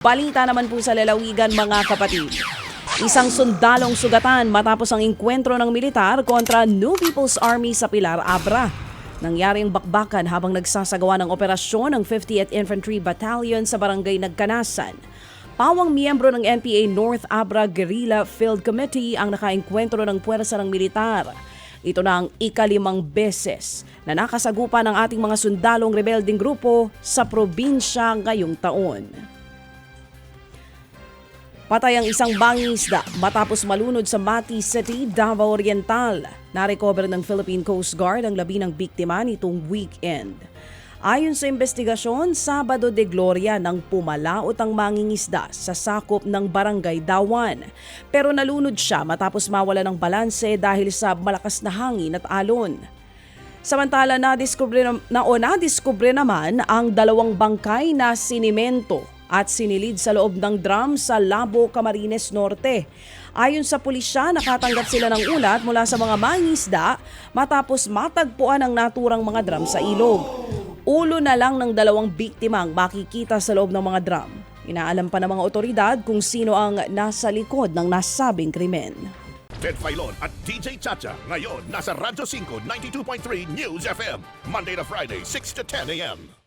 Balita naman po sa lalawigan mga kapatid. Isang sundalong sugatan matapos ang engkwentro ng militar kontra New People's Army sa Pilar, Abra. Nangyari ang bakbakan habang nagsasagawa ng operasyon ng 50th Infantry Battalion sa barangay Nagkanasan. Pawang miyembro ng NPA North Abra Guerrilla Field Committee ang nakaengkwentro ng puwersa ng militar. Ito na ang ika-5 beses na nakasagupa ng ating mga sundalong rebelding grupo sa probinsya ngayong taon. Patay ang isang mangingisda matapos malunod sa Mati City, Davao Oriental. Narecover ng Philippine Coast Guard ang labi ng biktima nitong weekend. Ayon sa investigasyon, Sabado de Gloria nang pumalaot ang mangingisda sa sakop ng Barangay Dawan. Pero nalunod siya matapos mawala ng balanse dahil sa malakas na hangin at alon. Samantala, nadiskubre naman ang 2 bangkay na sinimento at sinilid sa loob ng drum sa Labo, Camarines Norte. Ayon sa pulisya, nakatanggap sila ng ulat mula sa mga mangingisda matapos matagpuan ang naturang mga drum sa ilog. Ulo na lang ng 2 biktima ang makikita sa loob ng mga drum. Inaalam pa ng mga otoridad kung sino ang nasa likod ng nasabing krimen. Ted Filon at DJ Chacha ngayon nasa Radyo 5 92.3 News FM Monday to Friday 6 to 10 a.m.